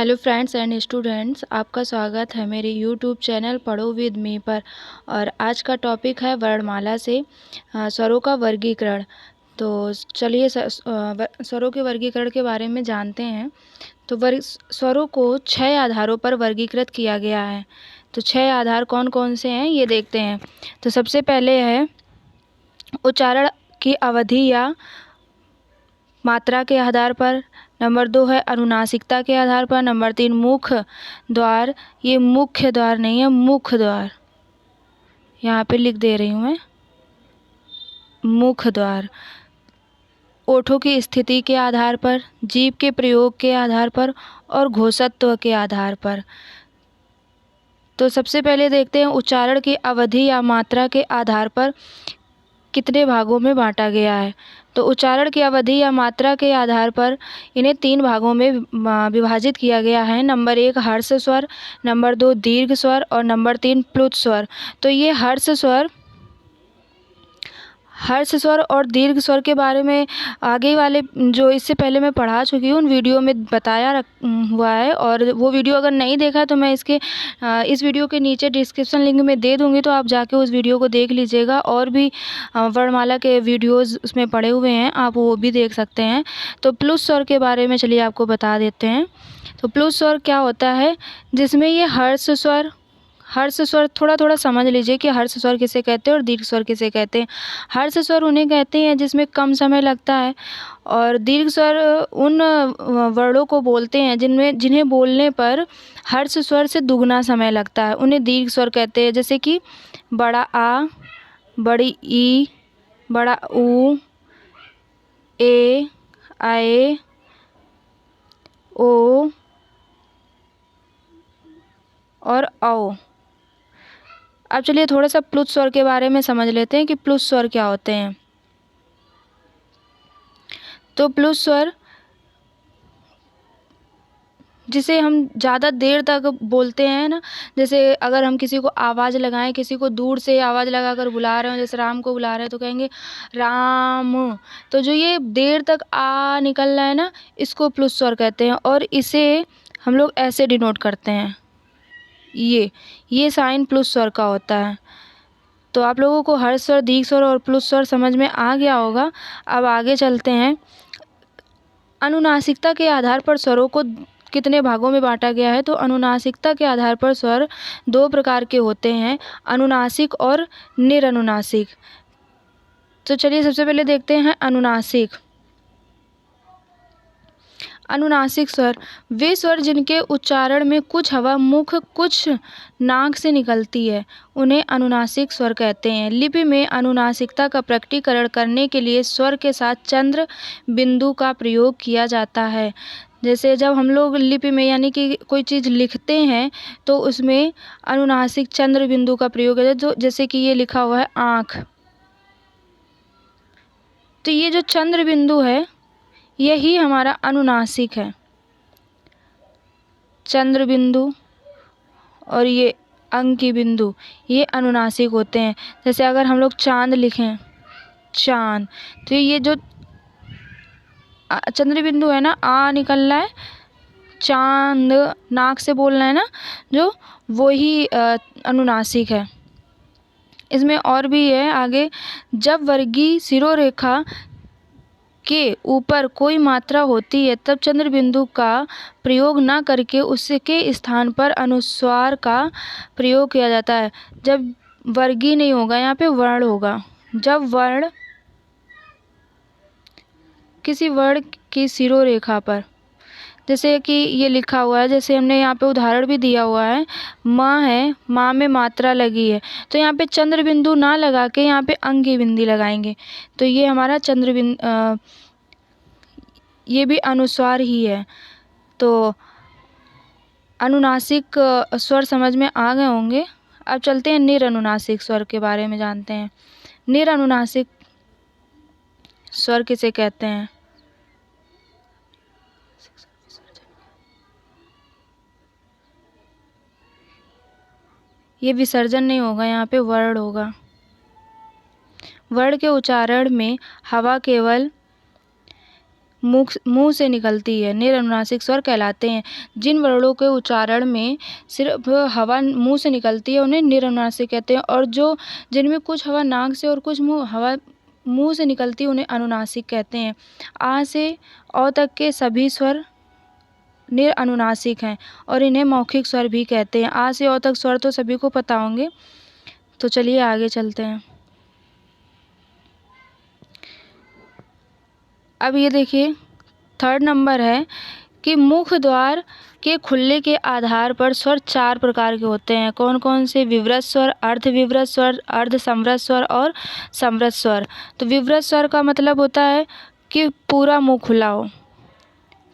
Hello friends and students, आपका स्वागत है मेरे यूट्यूब चैनल पढ़ो विद मी पर। और आज का टॉपिक है वर्णमाला से स्वरों का वर्गीकरण। तो चलिए स्वरों के वर्गीकरण के बारे में जानते हैं। तो स्वरों को 6 आधारों पर वर्गीकृत किया गया है। तो 6 आधार कौन कौन से हैं ये देखते हैं। तो सबसे पहले है उच्चारण की अवधि या मात्रा के आधार पर। नंबर 2 है अनुनासिकता के आधार पर। नंबर 3 मुख द्वार, ये मुख्य द्वार नहीं है, मुख द्वार, यहाँ पे लिख दे रही हूँ मैं, मुख द्वार। ओठों की स्थिति के आधार पर, जीभ के प्रयोग के आधार पर और घोषत्व के आधार पर। तो सबसे पहले देखते हैं उच्चारण की अवधि या मात्रा के आधार पर कितने भागों में बांटा गया है। तो उच्चारण की अवधि या मात्रा के आधार पर इन्हें 3 भागों में विभाजित किया गया है। नंबर 1 हर्ष स्वर, नंबर 2 दीर्घ स्वर और नंबर 3 प्लुत स्वर। तो ये हर्ष स्वर और दीर्घ स्वर के बारे में आगे वाले जो इससे पहले मैं पढ़ा चुकी हूँ उन वीडियो में बताया हुआ है। और वो वीडियो अगर नहीं देखा तो मैं इस वीडियो के नीचे डिस्क्रिप्शन लिंक में दे दूँगी, तो आप जाके उस वीडियो को देख लीजिएगा। और भी वर्णमाला के वीडियोज़ उसमें पड़े हुए हैं, आप वो भी देख सकते हैं। तो प्लुत स्वर के बारे में चलिए आपको बता देते हैं। तो प्लुत स्वर क्या होता है, जिसमें ये हर्ष स्वर थोड़ा थोड़ा समझ लीजिए कि हर्ष स्वर किसे कहते हैं और दीर्घ स्वर किसे कहते हैं। हर्ष स्वर उन्हें कहते हैं जिसमें कम समय लगता है, और दीर्घ स्वर उन वर्णों को बोलते हैं जिन्हें बोलने पर हर्ष स्वर से दुगना समय लगता है, उन्हें दीर्घ स्वर कहते हैं। जैसे कि बड़ा आ, बड़ी ई, बड़ा ऊ, ए, आए, ओ और औ। अब चलिए थोड़ा सा प्लुत स्वर के बारे में समझ लेते हैं कि प्लुत स्वर क्या होते हैं। तो प्लुत स्वर जिसे हम ज़्यादा देर तक बोलते हैं ना, जैसे अगर हम किसी को आवाज़ लगाएं, किसी को दूर से आवाज़ लगाकर बुला रहे हो, जैसे राम को बुला रहे हैं तो कहेंगे राम। तो जो ये देर तक आ निकल रहा है ना, इसको प्लुत स्वर कहते हैं। और इसे हम लोग ऐसे डिनोट करते हैं, ये साइन प्लुत स्वर का होता है। तो आप लोगों को हर्ष स्वर, दीर्घ स्वर और प्लुत स्वर समझ में आ गया होगा। अब आगे चलते हैं। अनुनासिकता के आधार पर स्वरों को कितने भागों में बांटा गया है। तो अनुनासिकता के आधार पर स्वर 2 प्रकार के होते हैं, अनुनासिक और निरनुनासिक। तो चलिए सबसे पहले देखते हैं अनुनासिक स्वर वे स्वर जिनके उच्चारण में कुछ हवा मुख कुछ नाक से निकलती है, उन्हें अनुनासिक स्वर कहते हैं। लिपि में अनुनासिकता का प्रकटीकरण करने के लिए स्वर के साथ चंद्र बिंदु का प्रयोग किया जाता है। जैसे जब हम लोग लिपि में यानी कि कोई चीज़ लिखते हैं तो उसमें अनुनासिक चंद्र बिंदु का प्रयोग है। जो जैसे कि ये लिखा हुआ है आँख, तो ये जो चंद्र बिंदु है यही हमारा अनुनासिक है। चंद्र बिंदु और ये अंकी बिंदु, ये अनुनासिक होते हैं। जैसे अगर हम लोग चांद लिखें, चांद, तो ये जो चंद्र बिंदु है ना, आ निकल रहा है, चांद नाक से बोलना है ना, जो वो ही अनुनासिक है। इसमें और भी है आगे, जब वर्गीय शिरोरेखा के ऊपर कोई मात्रा होती है तब चंद्र बिंदु का प्रयोग न करके उसके स्थान पर अनुस्वार का प्रयोग किया जाता है। जब वर्गीय नहीं होगा, यहाँ पे वर्ण होगा। जब वर्ण किसी वर्ण की शिरोरेखा पर, जैसे कि ये लिखा हुआ है, जैसे हमने यहाँ पे उदाहरण भी दिया हुआ है, माँ है, माँ में मात्रा लगी है, तो यहाँ पे चंद्र बिंदु ना लगा के यहाँ पे अंगी बिंदी लगाएंगे, तो ये हमारा ये भी अनुस्वार ही है। तो अनुनासिक स्वर समझ में आ गए होंगे। अब चलते हैं निरनुनासिक स्वर के बारे में जानते हैं। निरनुनासिक स्वर किसे कहते हैं। ये विसर्जन नहीं होगा, यहाँ पे वर्ण होगा। वर्ण के उच्चारण में हवा केवल मुंह से निकलती है निरनुनासिक स्वर कहलाते हैं। जिन वर्णों के उच्चारण में सिर्फ हवा मुंह से निकलती है उन्हें निरनुनासिक कहते हैं, और जिनमें कुछ हवा नाक से और कुछ हवा मुंह से निकलती है उन्हें अनुनासिक कहते हैं। आ से औ तक के सभी स्वर निरअनुनासिक हैं और इन्हें मौखिक स्वर भी कहते हैं। आ से औ तक स्वर तो सभी को पता होंगे। तो चलिए आगे चलते हैं। अब ये देखिए 3rd नंबर है कि मुख द्वार के खुलने के आधार पर स्वर 4 प्रकार के होते हैं। कौन कौन से? विवृत स्वर, अर्धविवृत स्वर, अर्धसमृत स्वर और समृत स्वर। तो विवृत स्वर का मतलब होता है कि पूरा मुंह खुला हो,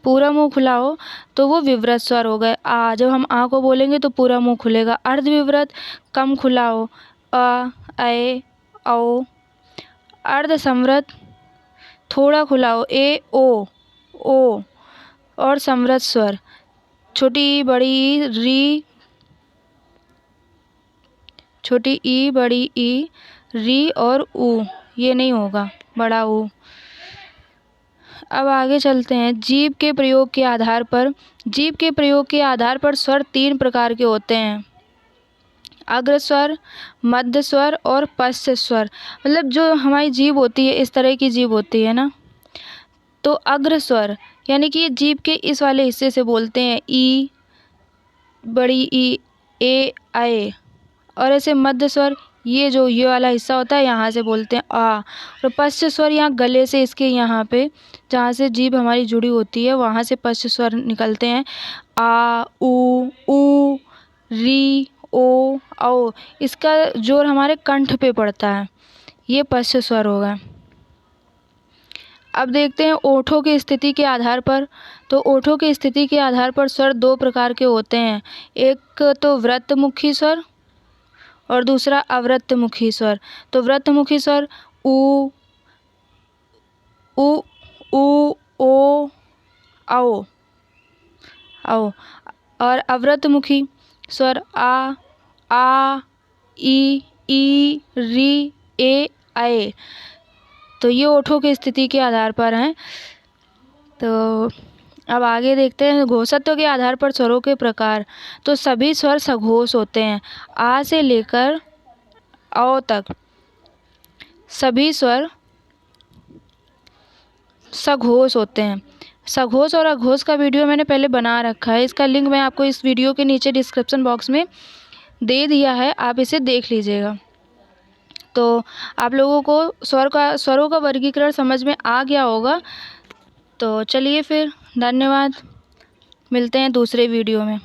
पूरा मुंह खुला हो तो वो विवृत स्वर हो गए। आ, जब हम आ को बोलेंगे तो पूरा मुंह खुलेगा। अर्धविवृत कम खुला हो, अ, ऐ, औ। अर्धसमृत थोड़ा खुला हो, ए, ओ। और समृत स्वर छोटी ई, बड़ी ई, री, छोटी ई, बड़ी ई, री और ऊ, ये नहीं होगा, बड़ा ऊ। अब आगे चलते हैं। जीभ के प्रयोग के आधार पर स्वर 3 प्रकार के होते हैं। अग्र स्वर, मध्य स्वर और पश्च स्वर। मतलब जो हमारी जीभ होती है इस तरह की जीभ होती है ना, तो अग्र स्वर यानी कि ये जीभ के इस वाले हिस्से से बोलते हैं, ई, बड़ी ई, ए, ऐ। और ऐसे मध्य स्वर ये वाला हिस्सा होता है यहाँ से बोलते हैं, आ। और पश्च स्वर यहाँ गले से इसके यहाँ पे जहाँ से जीभ हमारी जुड़ी होती है वहाँ से पश्च स्वर निकलते हैं, आ, ऊ, री, ओ, औ। इसका जोर हमारे कंठ पे पड़ता है, ये पश्च स्वर होगा। अब देखते हैं ओठों की स्थिति के आधार पर। तो ओठों की स्थिति के आधार पर स्वर 2 प्रकार के होते हैं। एक तो वृत्तमुखी स्वर और दूसरा अवृत्तमुखी स्वर। तो वृत्तमुखी स्वर ऊ, ओ, औ। और अवृत्तमुखी स्वर आ, ई, री, ए, ऐ। तो ये ओठों की स्थिति के आधार पर हैं। तो अब आगे देखते हैं घोषत्व के आधार पर स्वरों के प्रकार। तो सभी स्वर सघोष होते हैं। आ से लेकर औ तक सभी स्वर सघोष होते हैं। सघोष और अघोष का वीडियो मैंने पहले बना रखा है, इसका लिंक मैं आपको इस वीडियो के नीचे डिस्क्रिप्शन बॉक्स में दे दिया है, आप इसे देख लीजिएगा। तो आप लोगों को स्वरों का वर्गीकरण समझ में आ गया होगा। तो चलिए फिर, धन्यवाद, मिलते हैं दूसरे वीडियो में।